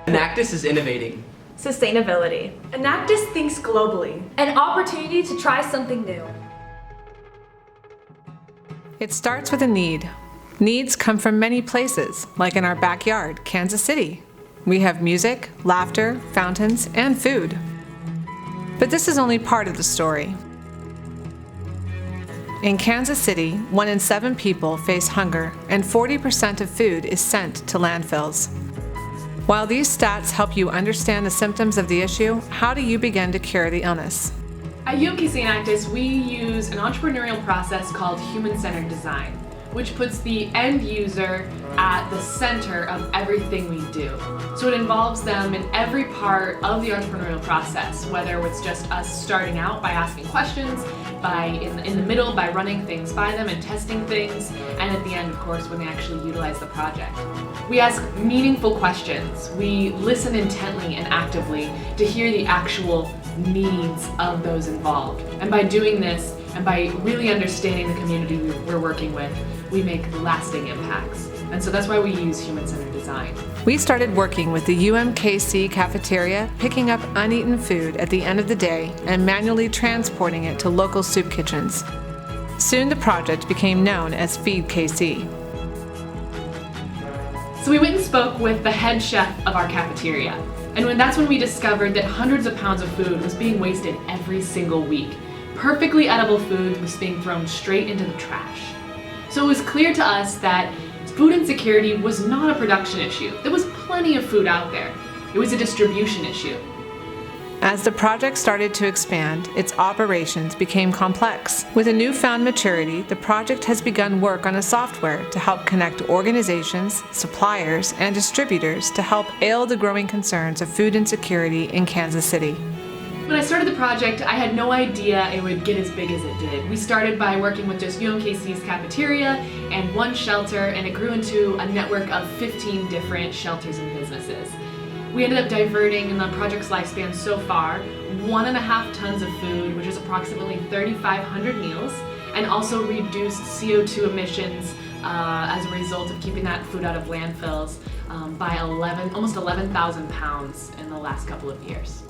Enactus is innovating. Sustainability. Enactus thinks globally. An opportunity to try something new. It starts with a need. Needs come from many places, like in our backyard, Kansas City. We have music, laughter, fountains, and food. But this is only part of the story. In Kansas City, 1 in 7 people face hunger, and 40% of food is sent to landfills. While these stats help you understand the symptoms of the issue, how do you begin to cure the illness? At UMKC Enactus, we use an entrepreneurial process called human-centered design, which puts the end user at the center of everything we do. So it involves them in every part of the entrepreneurial process, whether it's just us starting out by asking questions, in the middle by running things by them and testing things, and at the end, of course, when they actually utilize the project. We ask meaningful questions. We listen intently and actively to hear the actual needs of those involved. And by doing this, and by really understanding the community we're working with, we make lasting impacts. And so that's why we use human-centered design. We started working with the UMKC cafeteria, picking up uneaten food at the end of the day and manually transporting it to local soup kitchens. Soon the project became known as Feed KC. So we went and spoke with the head chef of our cafeteria. And that's when we discovered that hundreds of pounds of food was being wasted every single week. Perfectly edible food was being thrown straight into the trash. So it was clear to us that food insecurity was not a production issue. There was plenty of food out there. It was a distribution issue. As the project started to expand, its operations became complex. With a newfound maturity, the project has begun work on a software to help connect organizations, suppliers, and distributors to help ale the growing concerns of food insecurity in Kansas City. When I started the project, I had no idea it would get as big as it did. We started by working with just UMKC's cafeteria and one shelter, and it grew into a network of 15 different shelters and businesses. We ended up diverting, in the project's lifespan so far, 1.5 tons of food, which is approximately 3,500 meals, and also reduced CO2 emissions as a result of keeping that food out of landfills by almost 11,000 pounds in the last couple of years.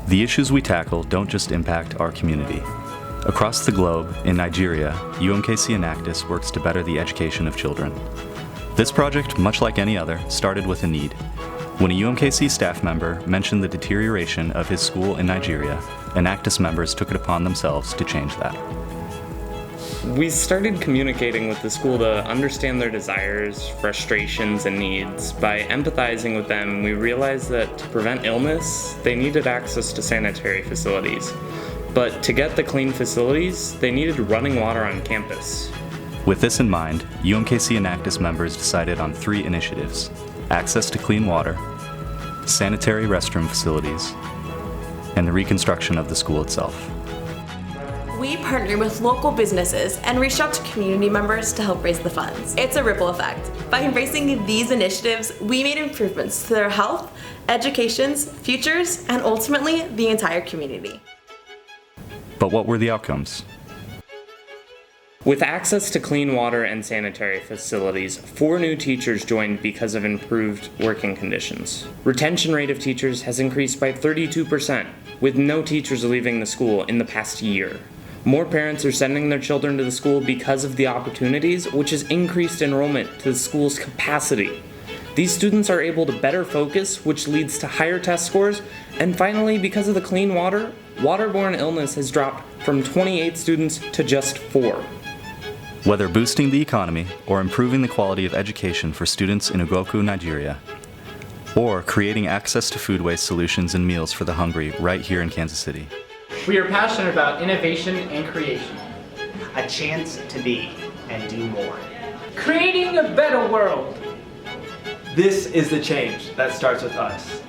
The issues we tackle don't just impact our community. Across the globe, in Nigeria, UMKC Enactus works to better the education of children. This project, much like any other, started with a need. When a UMKC staff member mentioned the deterioration of his school in Nigeria, Enactus members took it upon themselves to change that. We started communicating with the school to understand their desires, frustrations, and needs. By empathizing with them, we realized that to prevent illness, they needed access to sanitary facilities. But to get the clean facilities, they needed running water on campus. With this in mind, UMKC Enactus members decided on 3 initiatives: access to clean water, sanitary restroom facilities, and the reconstruction of the school itself. We partner with local businesses and reach out to community members to help raise the funds. It's a ripple effect. By embracing these initiatives, we made improvements to their health, educations, futures, and ultimately the entire community. But what were the outcomes? With access to clean water and sanitary facilities, 4 new teachers joined because of improved working conditions. Retention rate of teachers has increased by 32%, with no teachers leaving the school in the past year. More parents are sending their children to the school because of the opportunities, which has increased enrollment to the school's capacity. These students are able to better focus, which leads to higher test scores. And finally, because of the clean water, waterborne illness has dropped from 28 students to just 4. Whether boosting the economy or improving the quality of education for students in Ugoku, Nigeria, or creating access to food waste solutions and meals for the hungry right here in Kansas City. We are passionate about innovation and creation. A chance to be and do more. Creating a better world. This is the change that starts with us.